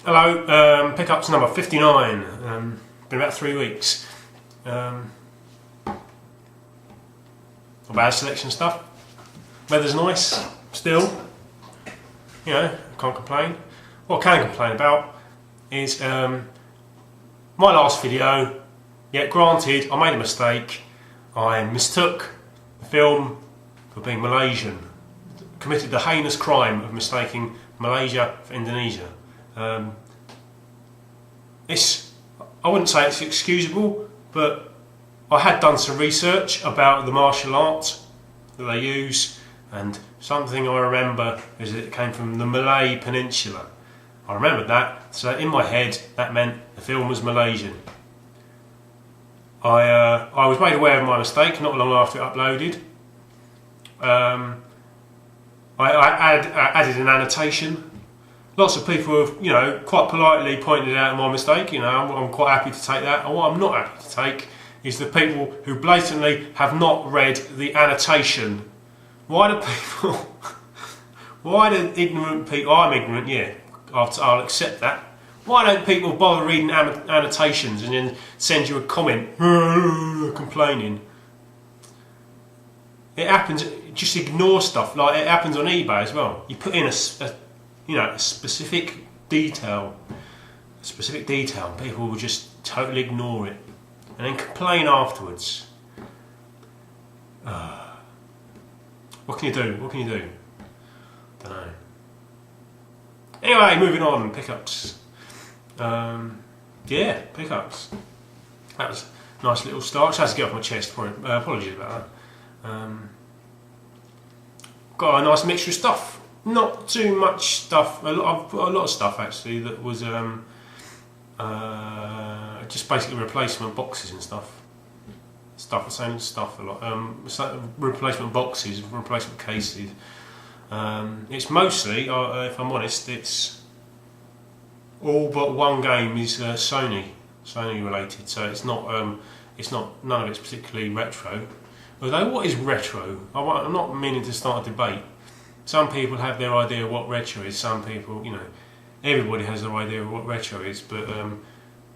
Hello, pickups number 59. Been about 3 weeks. Not bad selection of stuff. Weather's nice, still. You know, can't complain. What I can complain about is my last video. Yeah, granted, I made a mistake. I mistook the film for being Malaysian. Committed the heinous crime of mistaking Malaysia for Indonesia. I wouldn't say it's excusable, but I had done some research about the martial arts that they use, and something I remember is that it came from the Malay Peninsula. I remembered that, so in my head that meant the film was Malaysian. I was made aware of my mistake not long after it uploaded. I added an annotation. Lots of people have, quite politely pointed out my mistake. I'm quite happy to take that. And what I'm not happy to take is the people who blatantly have not read the annotation. Why do ignorant people? I'm ignorant, yeah. I'll accept that. Why don't people bother reading annotations and then send you a comment complaining? It happens. Just ignore stuff. Like it happens on eBay as well. You put in a specific detail, and people will just totally ignore it and then complain afterwards. What can you do? What can you do? Don't know. Anyway, moving on. Pickups. Yeah, pickups. That was a nice little start. Just had to get off my chest. Apologies about that. Got a nice mixture of stuff. Not too much stuff. A lot of stuff actually that was just basically replacement boxes and stuff. I'm saying stuff a lot. Replacement boxes, replacement cases. It's mostly, if I'm honest, it's all but one game is Sony related. So it's not none of it's particularly retro. Although, what is retro? I'm not meaning to start a debate. Some people have their idea of what retro is. Some people, everybody has their idea of what retro is. But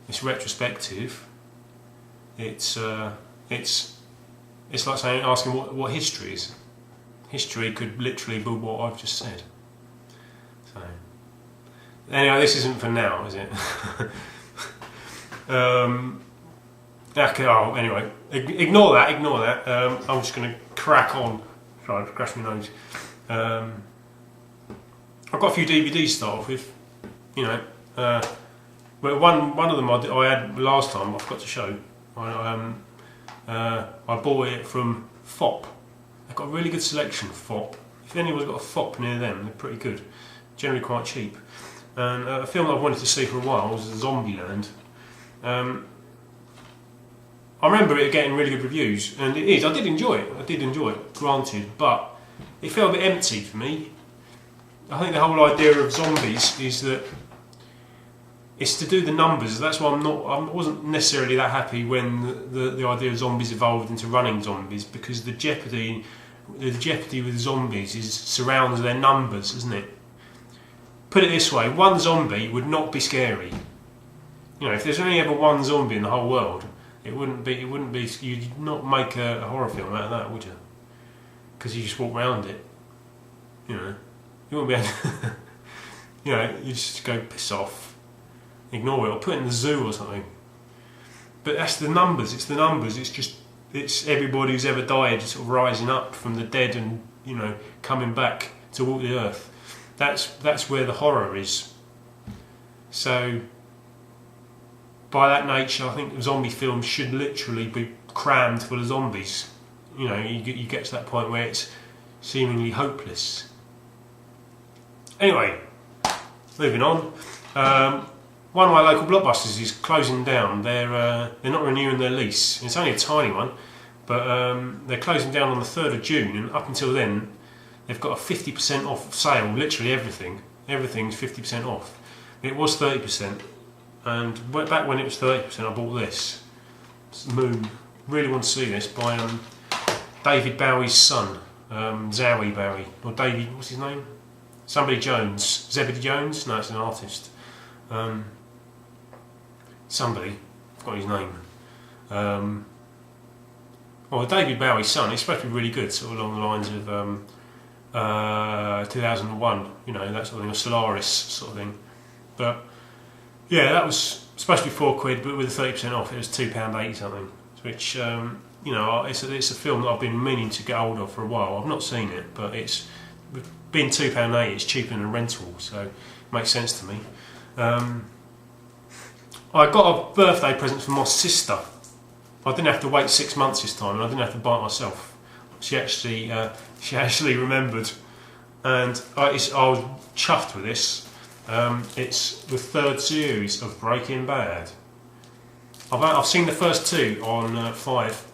it's retrospective. It's like asking what history is. History could literally be what I've just said. So anyway, this isn't for now, is it? Okay. Oh, anyway, ignore that. I'm just going to crack on. Sorry, I scratched my nose. I've got a few DVDs to start off with. But one of them I had last time. I forgot to show. I bought it from FOP. They've got a really good selection of FOP. If anyone's got a FOP near them, they're pretty good. Generally quite cheap. And a film I've wanted to see for a while was Zombieland. I remember it getting really good reviews, and it is. I did enjoy it, granted, but it felt a bit empty for me. I think the whole idea of zombies is that it's to do the numbers. That's why I wasn't necessarily that happy when the idea of zombies evolved into running zombies, because the jeopardy with zombies surrounds their numbers, isn't it? Put it this way: one zombie would not be scary. If there's only ever one zombie in the whole world, it wouldn't be. You'd not make a horror film out of that, would you? Because you just walk around it. You wouldn't be able to, you just go piss off, ignore it, or put it in the zoo or something. But that's the numbers. It's the numbers. It's everybody who's ever died sort of rising up from the dead and coming back to walk the earth. That's where the horror is. So, by that nature, I think zombie films should literally be crammed full of zombies. You get to that point where it's seemingly hopeless. Anyway, moving on. One of my local blockbusters is closing down. They're not renewing their lease. It's only a tiny one, but they're closing down on the 3rd of June, and up until then, they've got a 50% off sale. Literally everything. Everything's 50% off. It was 30%. And back when it was 30%, I bought this. It's Moon. Really want to see this by David Bowie's son, Zowie Bowie, or David. What's his name? Somebody Jones. Zebedee Jones. No, it's an artist. Somebody, I've got his name. Well, David Bowie's son. It's supposed to be really good, sort of along the lines of 2001. You know, that sort of thing, or Solaris sort of thing. But yeah, that was supposed to be £4, but with a 30% off, it was £2.80 something. Which you know, it's a film that I've been meaning to get hold of for a while. I've not seen it, but it's being £2.80. It's cheaper than a rental, so it makes sense to me. I got a birthday present from my sister. I didn't have to wait 6 months this time, and I didn't have to buy it myself. She actually remembered, and I was chuffed with this. It's the 3rd series of Breaking Bad. I've seen the first 2 on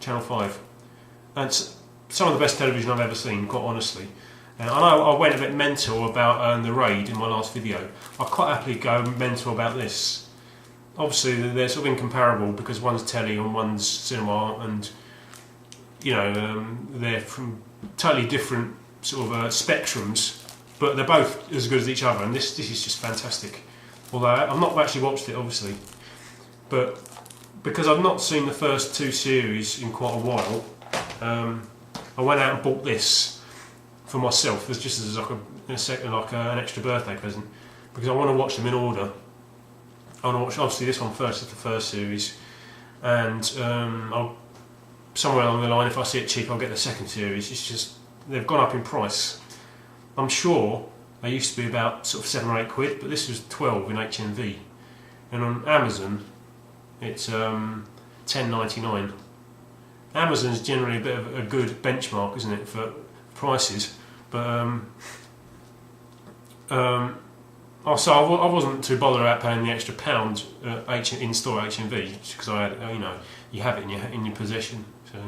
Channel 5, and it's some of the best television I've ever seen, quite honestly. I know I went a bit mental about The Raid in my last video. I'd quite happily go mental about this. Obviously they're sort of incomparable because one's telly and one's cinema, and you know, they're from totally different sort of spectrums, but they're both as good as each other, and this is just fantastic. Although I've not actually watched it, obviously, but because I've not seen the first 2 series in quite a while, I went out and bought this for myself as just as like an extra birthday present, because I want to watch them in order. I want to watch obviously this one first, as the first series, and I'll somewhere along the line, if I see it cheap, I'll get the second series. It's just they've gone up in price. I'm sure they used to be about sort of £7 or £8, but this was 12 in HMV, and on Amazon it's £10.99. Amazon's generally a bit of a good benchmark, isn't it, for prices? But so I wasn't too bothered about paying the extra £1 in-store HMV, because I had, you know, you have it in your possession. So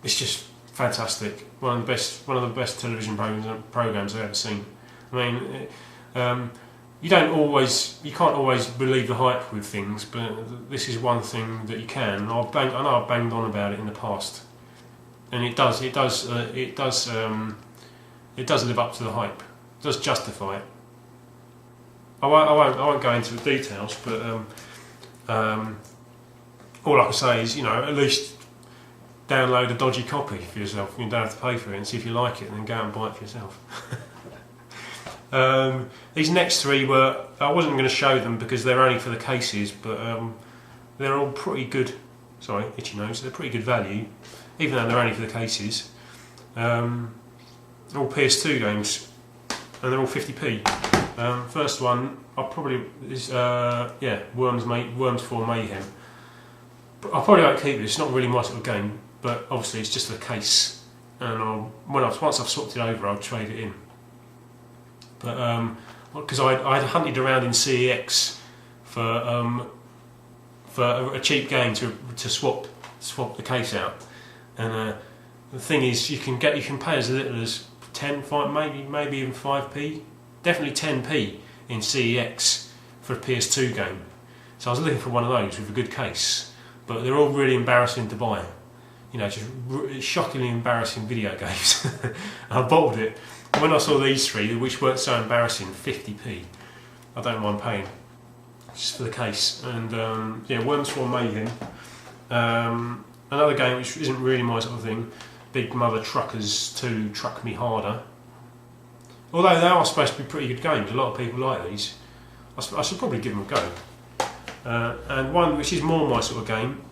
it's just fantastic. One of the best television programs I've ever seen. I mean, you can't always believe the hype with things, but this is one thing that you can. I know I've banged on about it in the past, and it does live up to the hype. It does justify it. I won't go into the details, but all I can say is, you know, at least download a dodgy copy for yourself. You don't have to pay for it, and see if you like it, and then go out and buy it for yourself. These next 3 I wasn't going to show them because they're only for the cases, but they're all pretty good. Sorry, itchy nose. They're pretty good value, even though they're only for the cases. All PS2 games, and they're all 50p. First one, is Worms 4 Mayhem. I probably won't keep it. It's not really my sort of game, but obviously it's just for the case, and once I've swapped it over, I'll trade it in. But because I'd hunted around in CEX for a cheap game to swap the case out, and the thing is, you can pay as little as 10, 5, maybe even 5p. Definitely 10p in CEX for a PS2 game. So I was looking for one of those with a good case, but they're all really embarrassing to buy. You know, just shockingly embarrassing video games. I bottled it. And when I saw these 3, which weren't so embarrassing, 50p, I don't mind paying just for the case. And yeah, Worms 4 Mayhem. Another game which isn't really my sort of thing, Big Mother Truckers 2 Truck Me Harder. Although they are supposed to be pretty good games, a lot of people like these. I should probably give them a go. And one which is more my sort of game.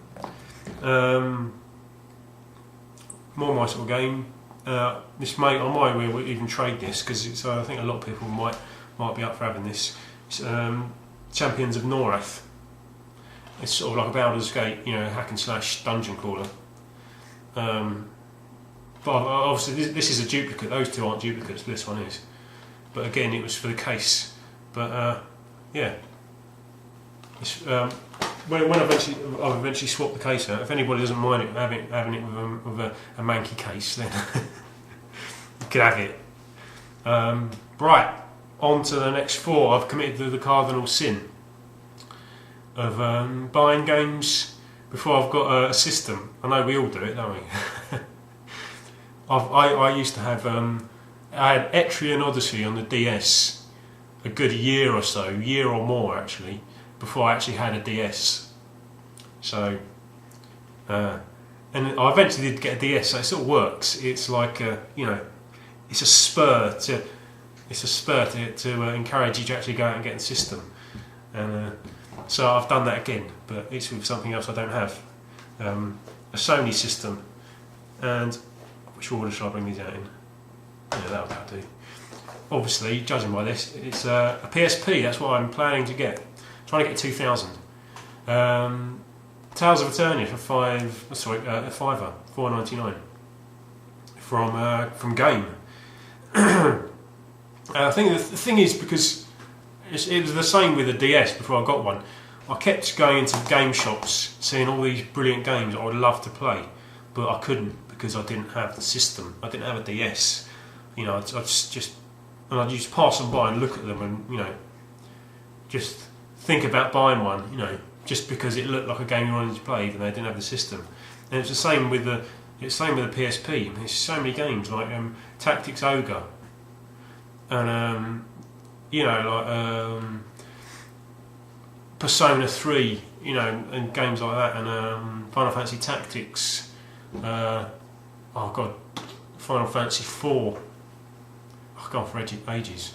This I might even trade this, because I think a lot of people might be up for having this. It's Champions of Norath. It's sort of like a Baldur's Gate, you know, hack and slash dungeon crawler. But obviously this is a duplicate. Those 2 aren't duplicates, but this one is. But again, it was for the case. But yeah, when I've eventually swapped the case out, if anybody doesn't mind it having it with a manky case, then you could have it. Right, on to the next 4. I've committed the cardinal sin of buying games before I've got a system. I know we all do it, don't we? I used to have I had Etrian Odyssey on the DS, a good year or so, year or more actually, before I actually had a DS. So, and I eventually did get a DS, so it sort of works. It's like it's a spur to encourage you to actually go out and get the system. And so I've done that again, but it's with something else I don't have. A Sony system. And which order should I bring these out in? Yeah, that'll do. Obviously, judging by this, it's a PSP. That's what I'm planning to get. Trying to get 2,000. Tales of Eternia for a fiver, £4.99 from Game. I think the thing is, because it was the same with the DS before I got one. I kept going into game shops, seeing all these brilliant games I would love to play, but I couldn't because I didn't have the system. I didn't have a DS. I'd just pass them by and look at them, and just think about buying one. Just because it looked like a game you wanted to play, even though I didn't have the system. And it's the same with the PSP. There's so many games like Tactics Ogre, and Persona 3, and games like that, and Final Fantasy Tactics. Final Fantasy 4. I've gone for ages.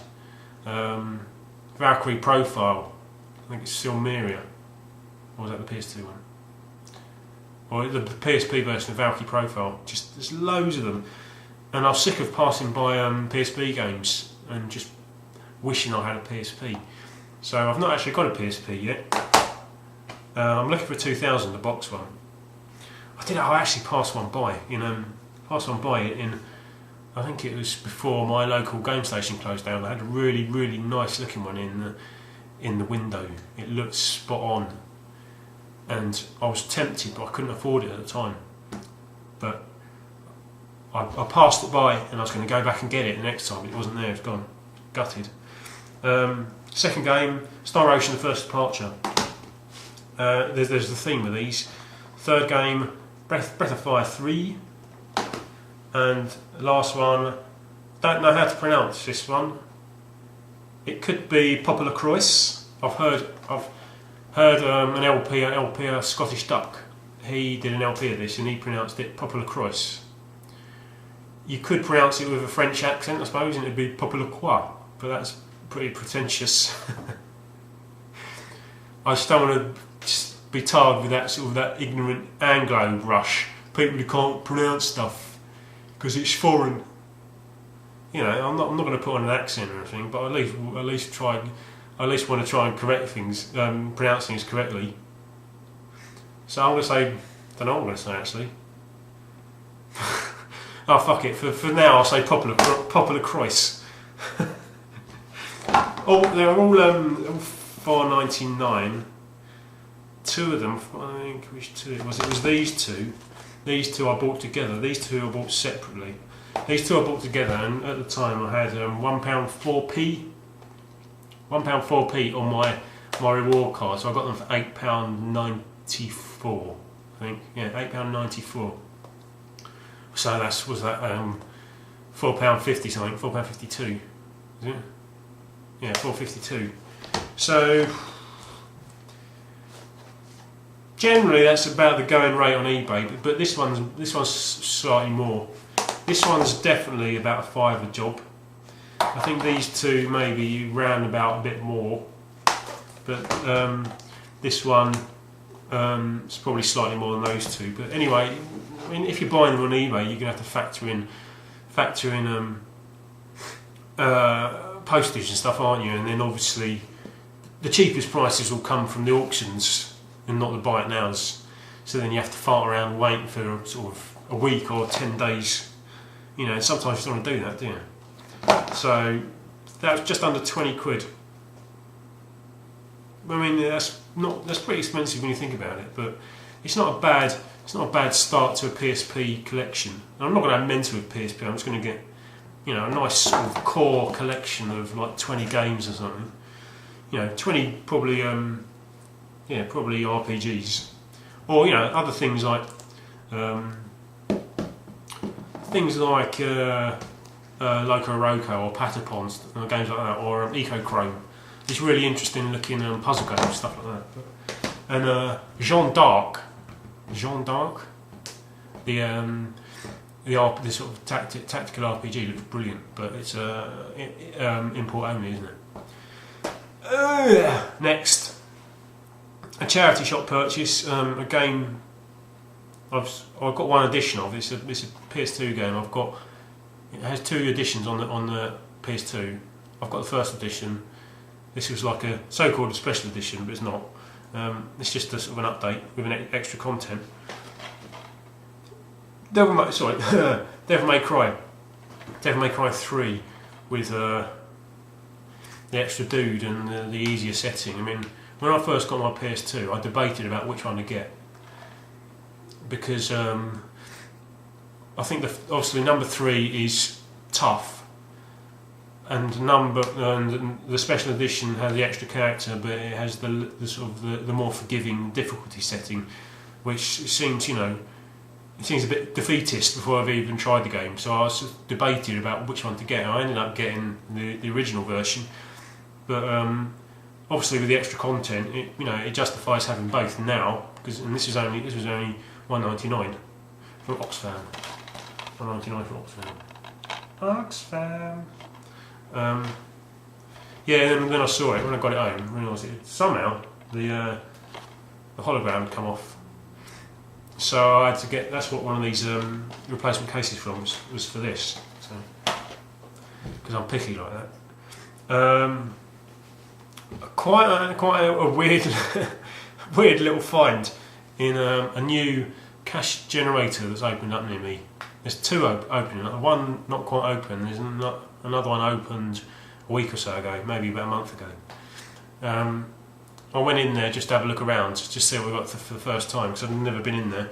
Valkyrie Profile. I think it's Silmeria. Or was that the PS2 one? Or the PSP version of Valkyrie Profile. Just there's loads of them, and I was sick of passing by PSP games and just wishing I had a PSP. So I've not actually got a PSP yet. I'm looking for a 2000, the box one. I actually passed one by in I think it was before my local game station closed down. I had a really, really nice looking one in the window. It looked spot on, and I was tempted, but I couldn't afford it at the time. But I passed it by, and I was going to go back and get it the next time. It wasn't there. It's gone, gutted. Second game, Star Ocean: The First Departure. There's the theme with these. Third game, Breath of Fire 3. And last one, don't know how to pronounce this one. It could be Poplar Croix. I've heard an LP, a Scottish Duck. He did an LP of this and he pronounced it Poplar Croix. You could pronounce it with a French accent, I suppose, and it'd be Poplar Croix, but that's pretty pretentious. I just don't want to be tarred with that ignorant Anglo rush. People who can't pronounce stuff because it's foreign. I'm not going to put on an accent or anything, but at least want to try and correct things, pronounce things correctly. So I'm going to say, don't know what I'm going to say actually. Oh fuck it. For now, I'll say Poplar Croix. They're all £4.99. Two of them, I think, which two it was? It was these two. These two I bought together. These two I bought separately. These two I bought together, and at the time I had £1.4p. £1.4p on my reward card, so I got them for £8.94. I think, yeah, £8.94. So was that £4.50 something, £4.52, is it? Yeah, £4.52. So generally that's about the going rate on eBay, but this one's slightly more. This one's definitely about a fiver job. I think these two maybe round about a bit more, but this one is probably slightly more than those two. But anyway, I mean, if you're buying them on eBay, you're going to have to factor in postage and stuff, aren't you? And then obviously the cheapest prices will come from the auctions and not the buy it nows. So then you have to fart around waiting for sort of a week or 10 days. And sometimes you don't want to do that, do you? So that was just under 20 quid. I mean, that's pretty expensive when you think about it, but it's not a bad start to a PSP collection. And I'm not going to add to a PSP. I'm just going to get a nice sort of core collection of like 20 games or something. 20 probably probably RPGs, or other things like Loco Roco or Patapons, games like that, or Ecochrome. It's really interesting looking puzzle games, stuff like that. And Jeanne d'Arc, the sort of tactical RPG looks brilliant, but it's import only, isn't it? Next, a charity shop purchase, a game I've got one edition of. It's a PS2 game. It has 2 editions on the PS2. I've got the first edition. This was like a so-called special edition, but it's not. It's just a sort of an update with an extra content. Devil May Cry 3 with the extra dude and the easier setting. I mean, when I first got my PS2, I debated about which one to get because I think obviously number 3 is tough, and the special edition has the extra character, but it has the sort of the more forgiving difficulty setting, which seems, you know, it seems a bit defeatist before I've even tried the game. So I was debated about which one to get. I ended up getting the original version, but obviously with the extra content, it justifies having both now. And this was only $1.99 from Oxfam. $1.99 from Oxfam. Yeah, and then I saw it when I got it home. I realised somehow the hologram had come off. So I had to get. That's what one of these replacement cases from was for this. So because I'm picky like that. Quite a weird weird little find in a new cash generator that's opened up near me. There's 2 opening. One not quite open. There's another one opened a week or so ago, maybe about a month ago. I went in there just to have a look around, just to see what we got for the first time, because I've never been in there.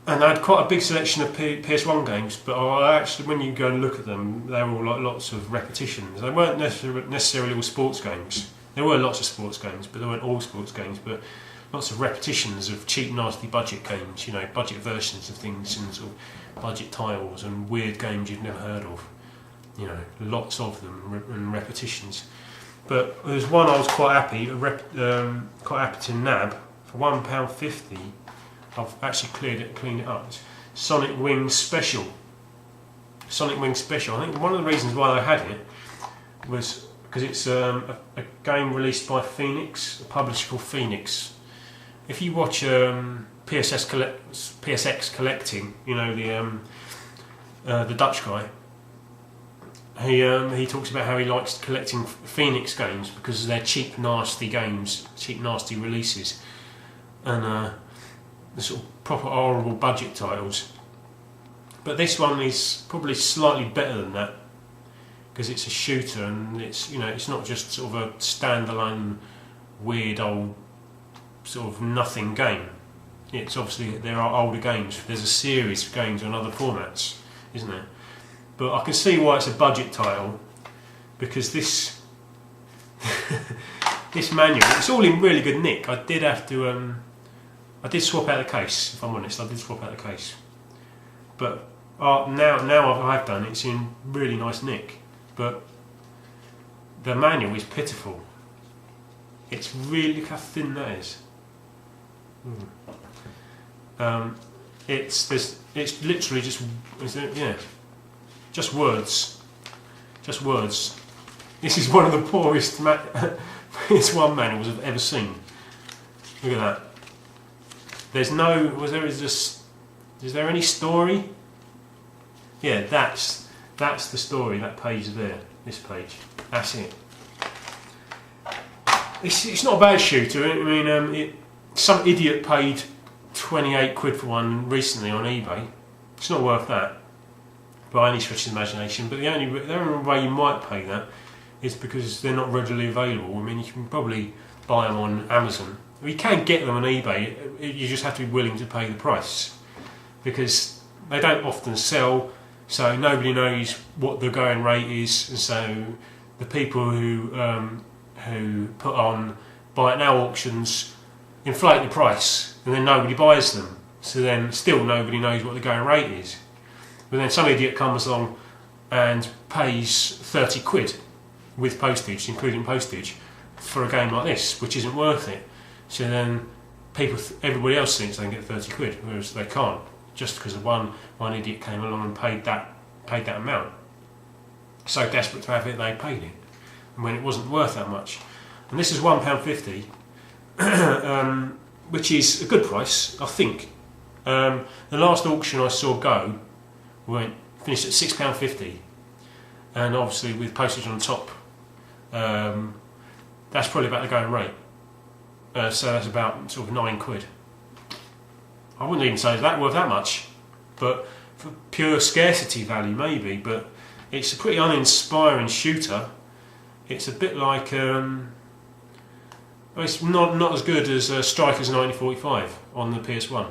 And they had quite a big selection of PS1 games, but actually, when you go and look at them, they were all like lots of repetitions. They weren't necessarily all sports games. There were lots of sports games, but they weren't all sports games, but lots of repetitions of cheap, nasty budget games, budget versions of things, and sort of budget titles and weird games you've never heard of. Lots of them and repetitions. But there's one I was quite happy to nab for £1.50. I've actually cleaned it up. It's Sonic Wings Special. Sonic Wings Special. I think one of the reasons why I had it was because it's a game released by Phoenix, a publisher called Phoenix. If you watch PSX Collecting, the Dutch guy. He talks about how he likes collecting Phoenix games because they're cheap, nasty games, cheap, nasty releases, and the sort of proper horrible budget titles. But this one is probably slightly better than that because it's a shooter and it's not just sort of a standalone weird old sort of nothing game. It's obviously there are older games. There's a series of games on other formats, isn't there? But I can see why it's a budget title, because this this manual, it's all in really good nick. I did have to, I did swap out the case, if I'm honest, I did swap out the case. But now I've done, it's in really nice nick. But the manual is pitiful. It's really, look how thin that is. It's literally just words. Just words. This is one of the poorest PS1 manuals I've ever seen. Look at that. There's no. Is there any story? Yeah, that's the story. That page there. This page. That's it. It's not a bad shooter. I mean, some idiot paid 28 quid for one recently on eBay. It's not worth that by any stretch of the imagination, but the only way you might pay that is because they're not readily available. I mean, you can probably buy them on Amazon. You can get them on eBay, you just have to be willing to pay the price, because they don't often sell, so nobody knows what the going rate is, and so the people who put on buy it now auctions inflate the price, and then nobody buys them, so then still nobody knows what the going rate is. But then some idiot comes along and pays 30 quid with postage, including postage, for a game like this, which isn't worth it. So then everybody else thinks they can get 30 quid, whereas they can't, just because one idiot came along and paid that amount. So desperate to have it, they paid it, when it wasn't worth that much. And this is £1.50, which is a good price, I think. The last auction I saw go finished at £6.50, and obviously with postage on top, that's probably about the going rate. So that's about sort of 9 quid. I wouldn't even say it's that worth that much, but for pure scarcity value maybe. But it's a pretty uninspiring shooter. It's a bit like it's not as good as Strikers 1945 on the PS1,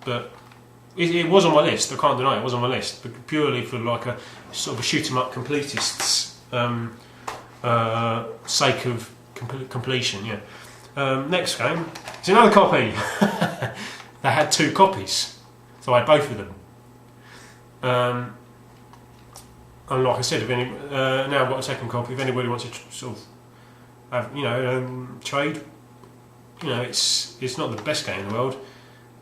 but it was on my list. I can't deny it was on my list, but purely for like a sort of a shoot 'em up completists sake of completion. Yeah. Next game, it's another copy. They had 2 copies, so I had both of them. And like I said, now I've got a second copy. If anybody wants to sort of have, trade, it's not the best game in the world.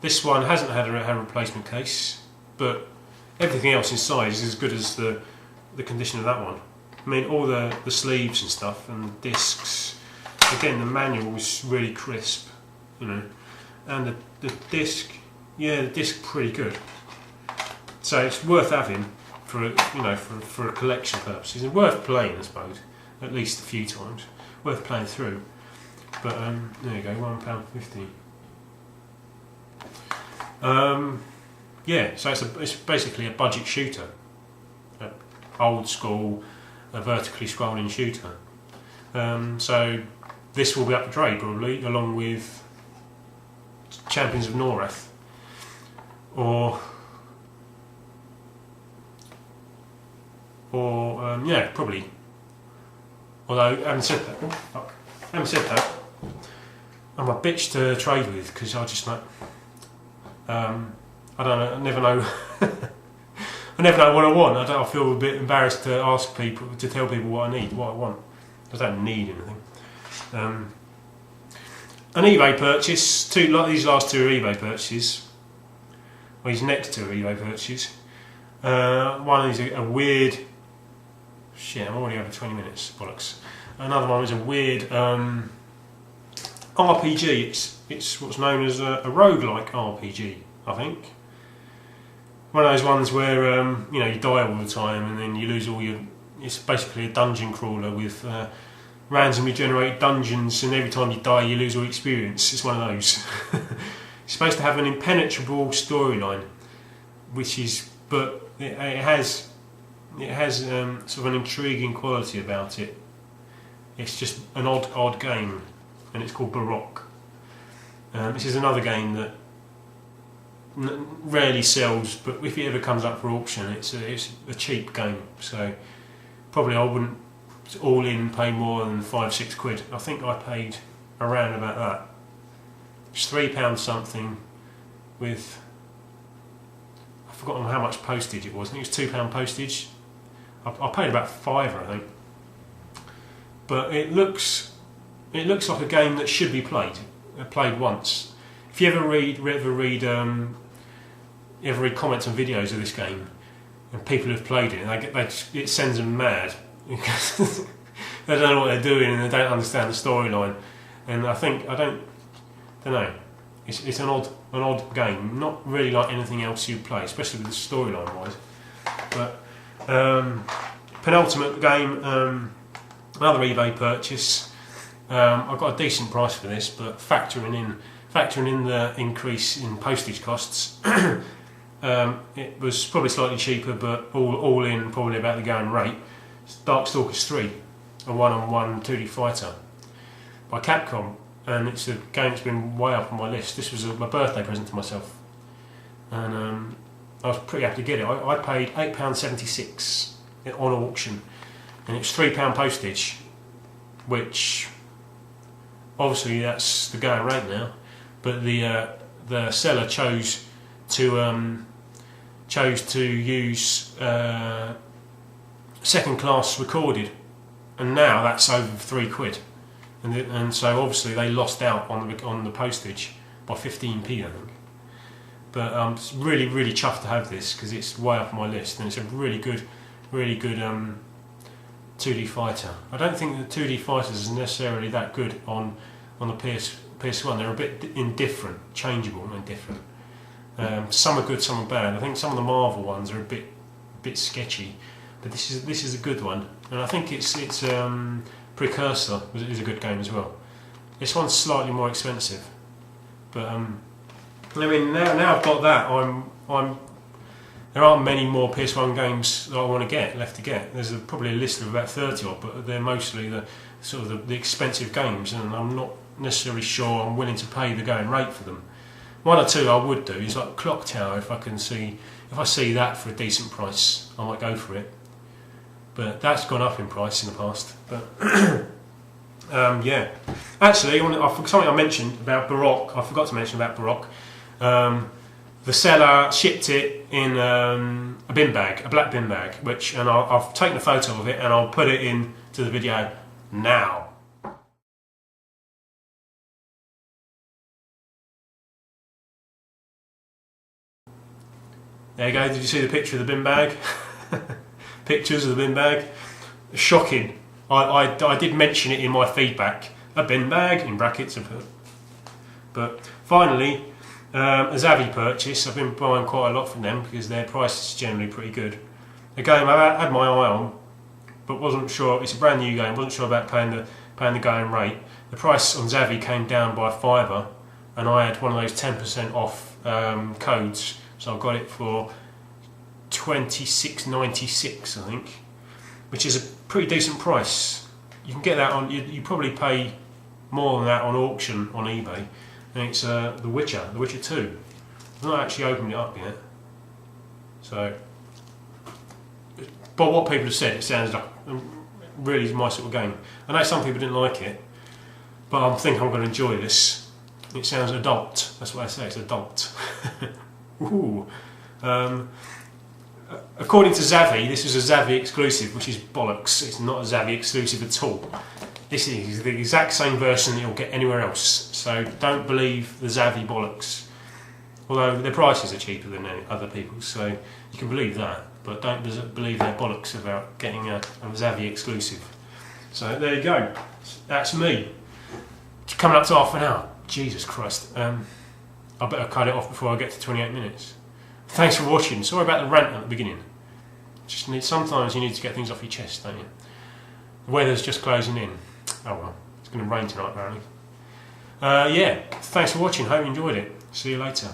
This one hasn't had a replacement case, but everything else inside is as good as the condition of that one. I mean, all the sleeves and stuff and the discs. Again, the manual is really crisp, and the disc, the disc pretty good. So it's worth having for for collection purposes, and worth playing, I suppose, at least a few times. Worth playing through. But there you go, £1.50. So it's basically a budget shooter, old school, a vertically scrolling shooter. So this will be up for trade probably, along with Champions of Norath, or probably. Although having said that, I'm a bitch to trade with, because I just like. I don't know. I never know. I never know what I want. I feel a bit embarrassed to ask people, to tell people what I need, what I want. I don't need anything. An eBay purchase. These last 2 are eBay purchases. Well, these next 2 are eBay purchases. One is a weird. Shit, I'm already over 20 minutes. Bollocks. Another one is a weird RPG. It's what's known as a roguelike RPG, I think. One of those ones where you die all the time and then you lose all your. It's basically a dungeon crawler with randomly generated dungeons, and every time you die you lose all your experience. It's one of those. It's supposed to have an impenetrable storyline, but it has sort of an intriguing quality about it. It's just an odd game, and it's called Baroque. This is another game that rarely sells, but if it ever comes up for auction, it's a cheap game. So probably I wouldn't all in pay more than 5-6 quid. I think I paid around about that. It's £3 something with, I've forgotten how much postage it was. I think it was £2 postage. I paid about £5, I think. But it looks like a game that should be played once. If you ever read comments on videos of this game, and people who've played it, it sends them mad because they don't know what they're doing and they don't understand the storyline. And I don't know. It's an odd game, not really like anything else you play, especially with the storyline wise. But penultimate game, another eBay purchase. I got a decent price for this, but factoring in the increase in postage costs, it was probably slightly cheaper, but all in probably about the going rate. It's Darkstalkers 3, a one-on-one 2D fighter by Capcom, and it's a game that's been way up on my list. This was my birthday present to myself, and I was pretty happy to get it. I paid £8.76 on auction, and it's £3 postage, which obviously that's the going rate now. But the seller chose to chose to use second class recorded, and now that's over £3, and so obviously they lost out on the postage by 15p, I think. But I'm really chuffed to have this because it's way up on my list, and it's a really good 2D fighter. I don't think the 2D fighters are necessarily that good on the PS1. They're a bit indifferent, changeable and different. Some are good, some are bad. I think some of the Marvel ones are a bit sketchy, but this is a good one, and I think it's Precursor is a good game as well. This one's slightly more expensive, but I mean now I've got that. There aren't many more PS1 games that I want to left to get. There's probably a list of about 30 odd, but they're mostly the expensive games, and I'm not necessarily sure I'm willing to pay the going rate for them. One or two I would do is like Clock Tower. If I see that for a decent price, I might go for it. But that's gone up in price in the past. But yeah, actually, something I mentioned about Baroque. I forgot to mention about Baroque. The seller shipped it in a bin bag, a black bin bag, and I've taken a photo of it and I'll put it into the video now. There you go, did you see the picture of the bin bag? Pictures of the bin bag. Shocking. I did mention it in my feedback. A bin bag, in brackets. But finally, a Zavvi purchase. I've been buying quite a lot from them because their price is generally pretty good. A game I had my eye on, but wasn't sure. It's a brand new game. Wasn't sure about paying the going rate. The price on Zavvi came down by £5, and I had one of those 10% off codes. So I got it for £26.96, I think, which is a pretty decent price. You can get that on. You probably pay more than that on auction on eBay. And it's The Witcher 2. I've not actually opened it up yet. So, but what people have said, it sounds like a really my sort of game. I know some people didn't like it, but I think I'm going to enjoy this. It sounds adult. That's what I say. It's adult. Ooh. According to Zavvi, this is a Zavvi exclusive, which is bollocks. It's not a Zavvi exclusive at all. This is the exact same version that you'll get anywhere else. So don't believe the Zavvi bollocks. Although their prices are cheaper than other people's, so you can believe that. But don't believe their bollocks about getting a Zavvi exclusive. So there you go. That's me. It's coming up to half an hour. Jesus Christ. I better cut it off before I get to 28 minutes. Thanks for watching. Sorry about the rant at the beginning. Sometimes you need to get things off your chest, don't you? The weather's just closing in. Oh well, it's going to rain tonight apparently. Yeah, thanks for watching. Hope you enjoyed it. See you later.